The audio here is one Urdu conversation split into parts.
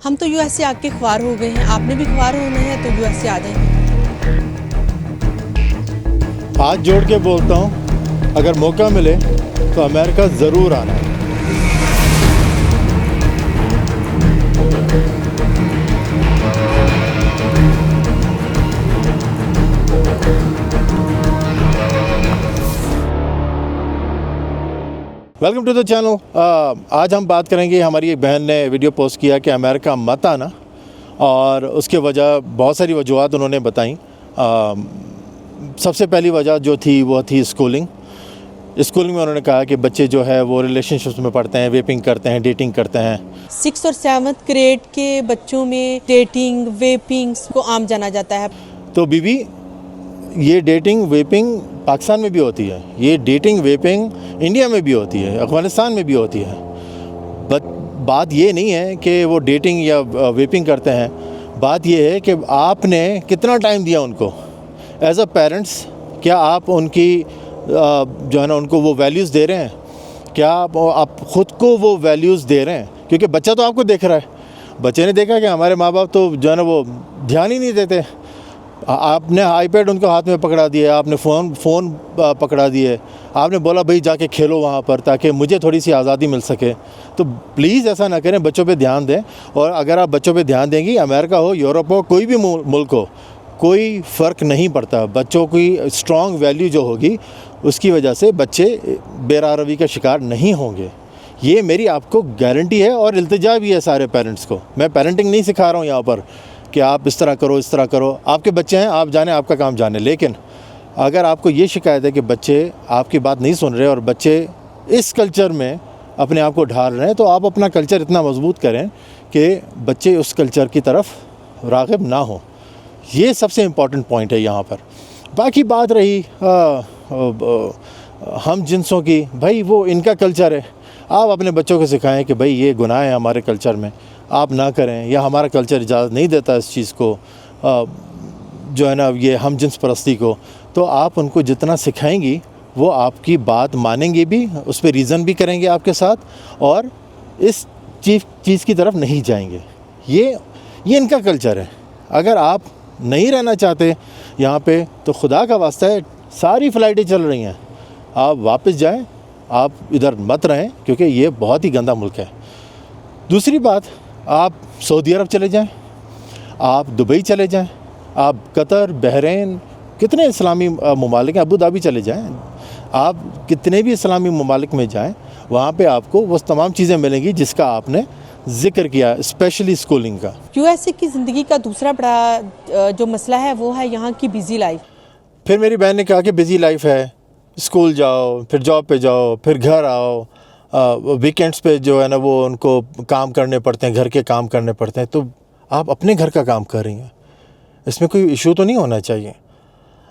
ہم تو US سے آ کے خوار ہو گئے ہیں، آپ نے بھی خوار ہونا ہے تو US سے آ جائیں۔ ہاتھ جوڑ کے بولتا ہوں، اگر موقع ملے تو امریکہ ضرور آنا ہے۔ Welcome to the channel. آج ہم بات کریں گے، ہماری ایک بہن نے ویڈیو پوسٹ کیا کہ امریکہ مت آنا، اور اس کے وجہ بہت ساری وجوہات انہوں نے بتائیں۔ سب سے پہلی وجہ جو تھی وہ تھی اسکولنگ میں انہوں نے کہا کہ بچے جو ہے وہ ریلیشن شپس میں پڑھتے ہیں، ویپنگ کرتے ہیں، ڈیٹنگ کرتے ہیں۔ 6 اور 7 گریڈ کے بچوں میں ڈیٹنگ ویپنگ کو عام جانا جاتا ہے۔ تو بیوی، یہ ڈیٹنگ ویپنگ پاکستان میں بھی ہوتی ہے، یہ ڈیٹنگ ویپنگ انڈیا میں بھی ہوتی ہے، افغانستان میں بھی ہوتی ہے۔ بات یہ نہیں ہے کہ وہ ڈیٹنگ یا ویپنگ کرتے ہیں، بات یہ ہے کہ آپ نے کتنا ٹائم دیا ان کو ایز اے پیرنٹس۔ کیا آپ ان کی جو ہے نا ان کو وہ ویلیوز دے رہے ہیں؟ کیا آپ خود کو وہ ویلیوز دے رہے ہیں؟ کیونکہ بچہ تو آپ کو دیکھ رہا ہے، بچے نے دیکھا کہ ہمارے ماں باپ تو جو ہے نا وہ دھیان ہی نہیں دیتے۔ آپ نے آئی پیڈ ان کو ہاتھ میں پکڑا دیا، آپ نے فون پکڑا دیے، آپ نے بولا بھائی جا کے کھیلو وہاں پر تاکہ مجھے تھوڑی سی آزادی مل سکے۔ تو پلیز ایسا نہ کریں، بچوں پہ دھیان دیں۔ اور اگر آپ بچوں پہ دھیان دیں گی، امریکہ ہو، یورپ ہو، کوئی بھی ملک ہو، کوئی فرق نہیں پڑتا۔ بچوں کی اسٹرانگ ویلیو جو ہوگی اس کی وجہ سے بچے بے روی کا شکار نہیں ہوں گے، یہ میری آپ کو گارنٹی ہے، اور التجا بھی ہے سارے پیرنٹس کو۔ میں پیرنٹنگ نہیں سکھا رہا ہوں یہاں پر کہ آپ اس طرح کرو اس طرح کرو، آپ کے بچے ہیں، آپ جانیں، آپ کا کام جانیں۔ لیکن اگر آپ کو یہ شکایت ہے کہ بچے آپ کی بات نہیں سن رہے اور بچے اس کلچر میں اپنے آپ کو ڈھال رہے ہیں، تو آپ اپنا کلچر اتنا مضبوط کریں کہ بچے اس کلچر کی طرف راغب نہ ہوں۔ یہ سب سے امپورٹنٹ پوائنٹ ہے یہاں پر۔ باقی بات رہی ہم جنسوں کی، بھائی وہ ان کا کلچر ہے، آپ اپنے بچوں کو سکھائیں کہ بھائی یہ گناہ ہے ہمارے کلچر میں، آپ نہ کریں، یا ہمارا کلچر اجازت نہیں دیتا اس چیز کو، جو ہے نا یہ ہم جنس پرستی کو۔ تو آپ ان کو جتنا سکھائیں گی وہ آپ کی بات مانیں گے بھی، اس پہ ریزن بھی کریں گے آپ کے ساتھ، اور اس چیز کی طرف نہیں جائیں گے۔ یہ ان کا کلچر ہے۔ اگر آپ نہیں رہنا چاہتے یہاں پہ تو خدا کا واسطہ ہے، ساری فلائٹیں چل رہی ہیں، آپ واپس جائیں، آپ ادھر مت رہیں، کیونکہ یہ بہت ہی گندا ملک ہے۔ دوسری بات، آپ سعودی عرب چلے جائیں، آپ دبئی چلے جائیں، آپ قطر، بحرین، کتنے اسلامی ممالک ہیں، ابو ظبی چلے جائیں، آپ کتنے بھی اسلامی ممالک میں جائیں، وہاں پہ آپ کو وہ تمام چیزیں ملیں گی جس کا آپ نے ذکر کیا، اسپیشلی اسکولنگ کا۔ USA کی زندگی کا دوسرا بڑا جو مسئلہ ہے وہ ہے یہاں کی بیزی لائف۔ پھر میری بہن نے کہا کہ بزی لائف ہے، اسکول جاؤ، پھر جاب پہ جاؤ، پھر گھر آؤ، ویکینڈس پہ جو ہے نا وہ ان کو کام کرنے پڑتے ہیں، گھر کے کام کرنے پڑتے ہیں۔ تو آپ اپنے گھر کا کام کر رہی ہیں، اس میں کوئی ایشو تو نہیں ہونا چاہیے۔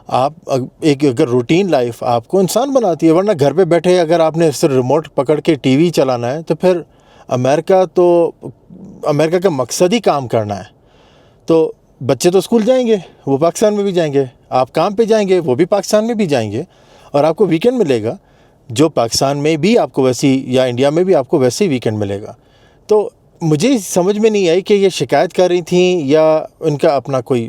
آپ ایک اگر روٹین لائف آپ کو انسان بناتی ہے، ورنہ گھر پہ بیٹھے اگر آپ نے صرف ریموٹ پکڑ کے ٹی وی چلانا ہے تو پھر امریکہ کا مقصد ہی کام کرنا ہے۔ تو بچے تو اسکول جائیں گے، وہ پاکستان میں بھی جائیں گے، آپ کام پہ جائیں گے، وہ بھی پاکستان میں بھی جائیں گے، اور آپ کو ویکینڈ ملے گا جو پاکستان میں بھی آپ کو ویسی، یا انڈیا میں بھی آپ کو ویسے ہی ویکینڈ ملے گا۔ تو مجھے سمجھ میں نہیں آئی کہ یہ شکایت کر رہی تھیں یا ان کا اپنا کوئی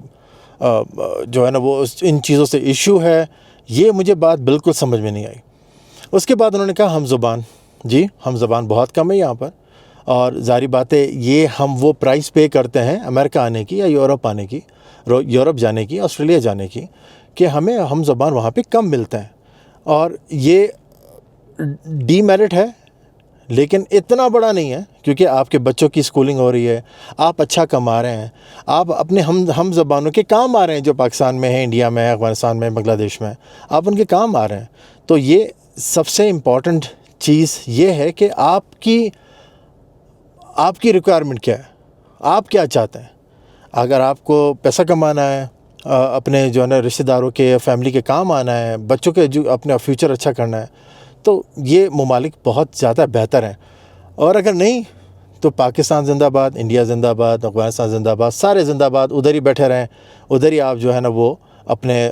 جو ہے نا وہ ان چیزوں سے ایشو ہے، یہ مجھے بات بالکل سمجھ میں نہیں آئی۔ اس کے بعد انہوں نے کہا ہم زبان، جی ہم زبان بہت کم ہے یہاں پر، اور ظاہری بات ہے یہ ہم وہ پرائس پے کرتے ہیں امریکہ آنے کی یا یورپ آنے کی، یورپ جانے کی، آسٹریلیا جانے کی، کہ ہمیں ہم زبان وہاں پہ کم ملتا ہے، اور یہ ڈی میرٹ ہے، لیکن اتنا بڑا نہیں ہے، کیونکہ آپ کے بچوں کی اسکولنگ ہو رہی ہے، آپ اچھا کما رہے ہیں، آپ اپنے ہم زبانوں کے کام آ رہے ہیں جو پاکستان میں ہیں، انڈیا میں، افغانستان میں، بنگلہ دیش میں، آپ ان کے کام آ رہے ہیں۔ تو یہ سب سے امپورٹنٹ چیز یہ ہے کہ آپ کی ریکوائرمنٹ کیا ہے، آپ کیا چاہتے ہیں۔ اگر آپ کو پیسہ کمانا ہے، اپنے جو ہے نا رشتہ داروں کے، فیملی کے کام آنا ہے، بچوں کے اپنا فیوچر اچھا کرنا ہے، تو یہ ممالک بہت زیادہ بہتر ہیں۔ اور اگر نہیں تو پاکستان زندہ باد، انڈیا زندہ باد، افغانستان زندہ باد، سارے زندہ باد، ادھر ہی بیٹھے رہیں، ادھر ہی آپ جو ہے نا وہ اپنے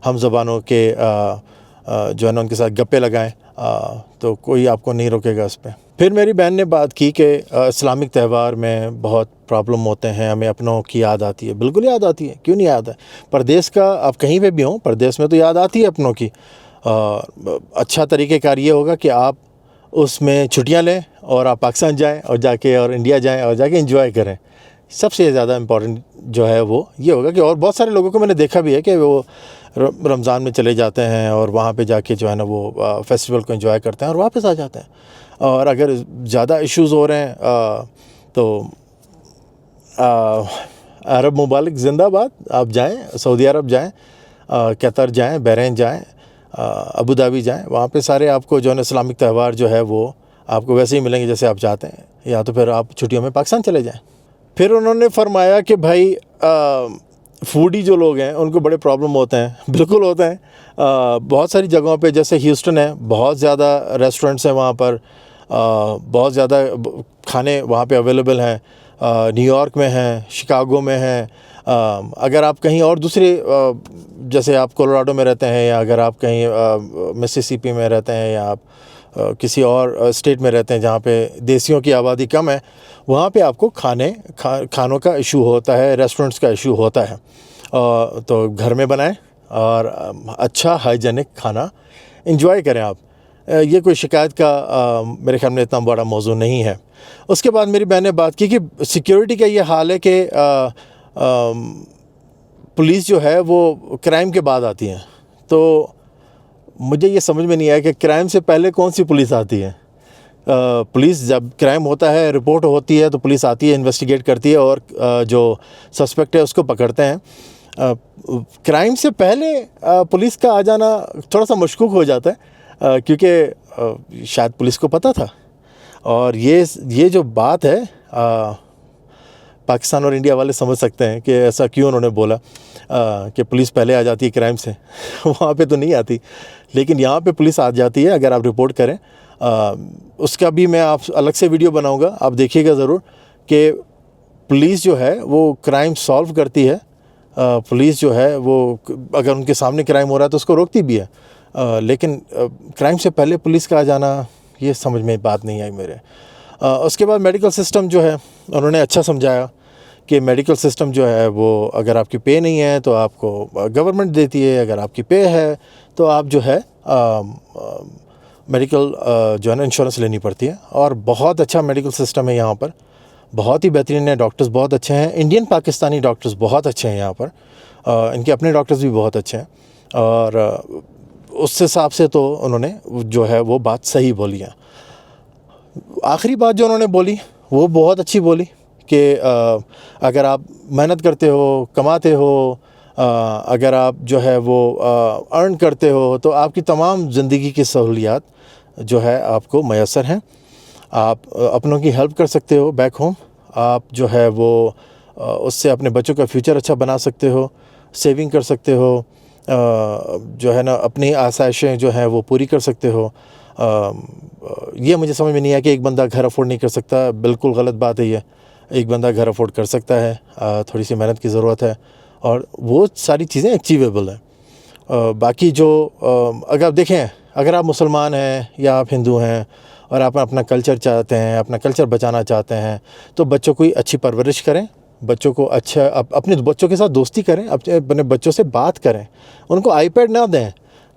ہم زبانوں کے جو ہے نا ان کے ساتھ گپے لگائیں، تو کوئی آپ کو نہیں روکے گا اس پہ۔ پھر میری بہن نے بات کی کہ اسلامک تہوار میں بہت پرابلم ہوتے ہیں, ہمیں اپنوں کی یاد آتی ہے. بالکل یاد آتی ہے, کیوں نہیں یاد ہے. پردیس کا آپ کہیں پہ بھی ہوں, پردیس میں تو یاد آتی ہے اپنوں کی. اچھا طریقہ کار یہ ہوگا کہ آپ اس میں چھٹیاں لیں اور آپ پاکستان جائیں اور جا کے اور انڈیا جائیں اور جا کے انجوائے کریں. سب سے زیادہ امپورٹنٹ جو ہے وہ یہ ہوگا کہ, اور بہت سارے لوگوں کو میں نے دیکھا بھی ہے کہ وہ رمضان میں چلے جاتے ہیں اور وہاں پہ جا کے جو ہے نا وہ فیسٹیول کو انجوائے کرتے ہیں اور واپس آ جاتے ہیں. اور اگر زیادہ ایشوز ہو رہے ہیں تو عرب ممالک زندہ باد, آپ جائیں, سعودی عرب جائیں, قطر جائیں, بحرین جائیں, ابوظہبی جائیں. وہاں پہ سارے آپ کو جو ہے نا اسلامک تہوار جو ہے وہ آپ کو ویسے ہی ملیں گے جیسے آپ چاہتے ہیں. یا تو پھر آپ چھٹیوں میں پاکستان چلے جائیں. پھر انہوں نے فرمایا کہ بھائی فوڈی جو لوگ ہیں ان کو بڑے پرابلم ہوتے ہیں. بالکل ہوتے ہیں. بہت ساری جگہوں پہ جیسے ہیوسٹن ہے, بہت زیادہ ریسٹورنٹس ہیں وہاں پر, بہت زیادہ کھانے وہاں پہ اویلیبل ہیں. نیو یارک میں ہیں, شکاگو میں ہیں. اگر آپ کہیں اور دوسرے جیسے آپ کولوراڈو میں رہتے ہیں, یا اگر آپ کہیں مسیسپی میں رہتے ہیں, یا آپ کسی اور اسٹیٹ میں رہتے ہیں جہاں پہ دیسیوں کی آبادی کم ہے, وہاں پہ آپ کو کھانوں کا ایشو ہوتا ہے, ریسٹورنٹس کا ایشو ہوتا ہے. تو گھر میں بنائیں اور اچھا ہائیجینک کھانا انجوائے کریں آپ. یہ کوئی شکایت کا میرے خیال میں اتنا بڑا موضوع نہیں ہے. اس کے بعد میری بہن نے بات کی کہ سیکیورٹی کا یہ حال ہے کہ پولیس جو ہے وہ کرائم کے بعد آتی ہیں. تو مجھے یہ سمجھ میں نہیں آیا کہ کرائم سے پہلے کون سی پولیس آتی ہے. پولیس جب کرائم ہوتا ہے, رپورٹ ہوتی ہے, تو پولیس آتی ہے, انویسٹیگیٹ کرتی ہے اور جو سسپیکٹ ہے اس کو پکڑتے ہیں. کرائم سے پہلے پولیس کا آ جانا تھوڑا سا مشکوک ہو جاتا ہے, کیونکہ شاید پولیس کو پتہ تھا. اور یہ جو بات ہے پاکستان اور انڈیا والے سمجھ سکتے ہیں کہ ایسا کیوں انہوں نے بولا کہ پولیس پہلے آ جاتی ہے کرائم سے. وہاں پہ تو نہیں آتی, لیکن یہاں پہ پولیس آ جاتی ہے اگر آپ رپورٹ کریں. اس کا بھی میں آپ الگ سے ویڈیو بناؤں گا, آپ دیکھیے گا ضرور کہ پولیس جو ہے وہ کرائم سالو کرتی ہے. پولیس جو ہے وہ اگر ان کے سامنے کرائم ہو رہا ہے تو اس کو روکتی بھی ہے. لیکن کرائم سے پہلے پولیس کا آ جانا, یہ سمجھ میں بات نہیں آئی میرے. اس کے بعد میڈیکل سسٹم جو ہے انہوں نے اچھا سمجھایا کہ میڈیکل سسٹم جو ہے وہ اگر آپ کی پے نہیں ہے تو آپ کو گورنمنٹ دیتی ہے, اگر آپ کی پے ہے تو آپ جو ہے میڈیکل جو ہے نا انشورنس لینی پڑتی ہے. اور بہت اچھا میڈیکل سسٹم ہے یہاں پر, بہت ہی بہترین ہے. ڈاکٹرز بہت اچھے ہیں, انڈین پاکستانی ڈاکٹرز بہت اچھے ہیں یہاں پر. ان کے اپنے ڈاکٹرز بھی بہت اچھے ہیں. اور اس حساب سے تو انہوں نے جو ہے وہ بات صحیح بولی ہے. آخری بات جو انہوں نے بولی وہ بہت اچھی بولی کہ اگر آپ محنت کرتے ہو, کماتے ہو, اگر آپ جو ہے وہ ارن کرتے ہو تو آپ کی تمام زندگی کی سہولیات جو ہے آپ کو میسر ہیں. آپ اپنوں کی ہیلپ کر سکتے ہو بیک ہوم. آپ جو ہے وہ اس سے اپنے بچوں کا فیوچر اچھا بنا سکتے ہو, سیونگ کر سکتے ہو, جو ہے نا اپنی آسائشیں جو ہیں وہ پوری کر سکتے ہو. یہ مجھے سمجھ میں نہیں آیا کہ ایک بندہ گھر افورڈ نہیں کر سکتا. بالکل غلط بات ہے یہ. ایک بندہ گھر افورڈ کر سکتا ہے, تھوڑی سی محنت کی ضرورت ہے, اور وہ ساری چیزیں اچیویبل ہیں. باقی جو اگر آپ دیکھیں, اگر آپ مسلمان ہیں یا آپ ہندو ہیں اور آپ اپنا کلچر چاہتے ہیں, اپنا کلچر بچانا چاہتے ہیں, تو بچوں کو اچھی پرورش کریں, بچوں کو اچھا اپنے بچوں کے ساتھ دوستی کریں, اپنے بچوں سے بات کریں. ان کو آئی پیڈ نہ دیں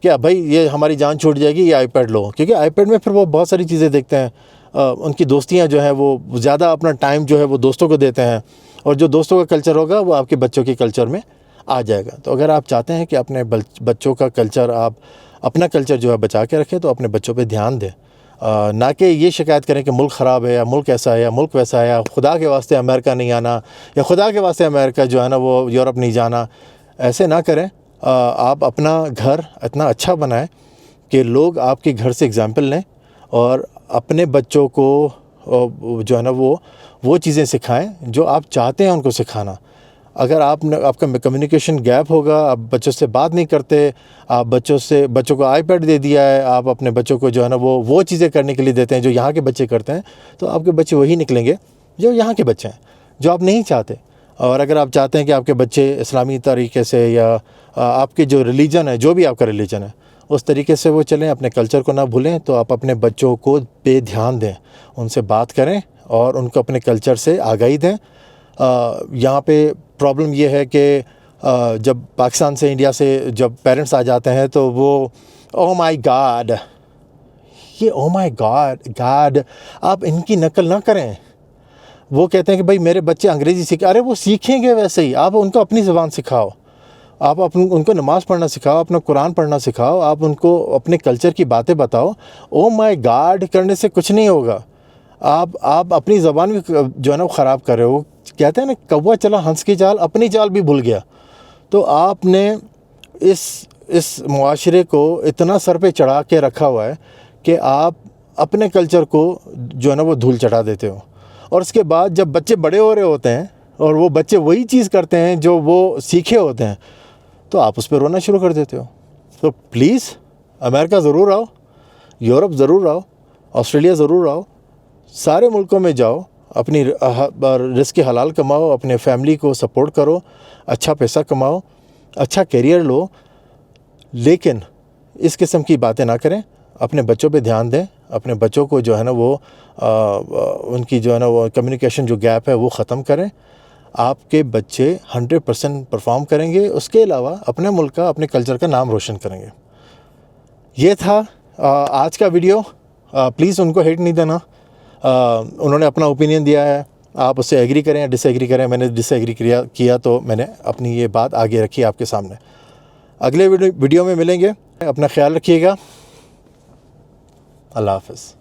کہ بھائی یہ ہماری جان چھوٹ جائے گی, یہ آئی پیڈ لو, کیونکہ آئی پیڈ میں پھر وہ بہت ساری چیزیں دیکھتے ہیں. ان کی دوستیاں جو ہیں وہ زیادہ اپنا ٹائم جو ہے وہ دوستوں کو دیتے ہیں, اور جو دوستوں کا کلچر ہوگا وہ آپ کے بچوں کے کلچر میں آ جائے گا. تو اگر آپ چاہتے ہیں کہ اپنے بچوں کا کلچر, آپ اپنا کلچر جو ہے بچا کے رکھیں, تو اپنے بچوں پہ دھیان دیں. نہ کہ یہ شکایت کریں کہ ملک خراب ہے, یا ملک ایسا ہے, یا ملک ویسا ہے, یا خدا کے واسطے امریکہ نہیں آنا, یا خدا کے واسطے امریکہ جو ہے نا وہ یورپ نہیں جانا. ایسے نہ کریں. آپ اپنا گھر اتنا اچھا بنائیں کہ لوگ آپ کے گھر سے اگزامپل لیں, اور اپنے بچوں کو جو ہے نا وہ چیزیں سکھائیں جو آپ چاہتے ہیں ان کو سکھانا. اگر آپ کا کمیونیکیشن گیپ ہوگا, آپ بچوں سے بات نہیں کرتے, آپ بچوں کو آئی پیڈ دے دیا ہے, آپ اپنے بچوں کو جو ہے نا وہ چیزیں کرنے کے لیے دیتے ہیں جو یہاں کے بچے کرتے ہیں, تو آپ کے بچے وہی نکلیں گے جو یہاں کے بچے ہیں, جو آپ نہیں چاہتے. اور اگر آپ چاہتے ہیں کہ آپ کے بچے اسلامی طریقے سے, یا آپ کے جو ریلیجن ہے, جو بھی آپ کا ریلیجن ہے, اس طریقے سے وہ چلیں, اپنے کلچر کو نہ بھولیں, تو آپ اپنے بچوں کو پہ دھیان دیں, ان سے بات کریں, اور ان کو اپنے کلچر سے آگاہی دیں. یہاں پہ پرابلم یہ ہے کہ جب پاکستان سے انڈیا سے جب پیرنٹس آ جاتے ہیں تو وہ او مائی گاڈ، یہ او مائی گاڈ آپ ان کی نقل نہ کریں. وہ کہتے ہیں کہ بھائی میرے بچے انگریزی سیکھیں. ارے وہ سیکھیں گے ویسے ہی، آپ ان کو اپنی زبان سکھاؤ، آپ ان کو نماز پڑھنا سکھاؤ، اپنا قرآن پڑھنا سکھاؤ، آپ ان کو اپنے کلچر کی باتیں بتاؤ. او مائی گاڈ کرنے سے کچھ نہیں ہوگا. آپ اپنی زبان بھی جو ہے نا وہ خراب کر رہے ہو. کہتے ہیں نا کوا چلا ہنس کی چال، اپنی چال بھی بھول گیا. تو آپ نے اس معاشرے کو اتنا سر پہ چڑھا کے رکھا ہوا ہے کہ آپ اپنے کلچر کو جو ہے نا وہ دھول چڑھا دیتے ہو. اور اس کے بعد جب بچے بڑے ہو رہے ہوتے ہیں اور وہ بچے وہی چیز کرتے ہیں جو وہ سیکھے ہوتے ہیں تو آپ اس پہ رونا شروع کر دیتے ہو. تو پلیز امریکہ ضرور آؤ، یورپ ضرور آؤ، آسٹریلیا ضرور آؤ، سارے ملکوں میں جاؤ، اپنی رزق حلال کماؤ، اپنے فیملی کو سپورٹ کرو، اچھا پیسہ کماؤ، اچھا کیریئر لو. لیکن اس قسم کی باتیں نہ کریں. اپنے بچوں پہ دھیان دیں. اپنے بچوں کو جو ہے نا وہ ان کی جو ہے نا وہ کمیونیکیشن جو گیپ ہے وہ ختم کریں. آپ کے بچے 100% پرفارم کریں گے. اس کے علاوہ اپنے ملک کا، اپنے کلچر کا نام روشن کریں گے. یہ تھا آج کا ویڈیو. پلیز ان کو ہیٹ نہیں دینا. انہوں نے اپنا اوپینین دیا ہے، آپ اس سے ایگری کریں یا ڈس ایگری کریں. میں نے ڈس ایگری کیا تو میں نے اپنی یہ بات آگے رکھی آپ کے سامنے. اگلے ویڈیو میں ملیں گے. اپنا خیال رکھیے گا. اللہ حافظ.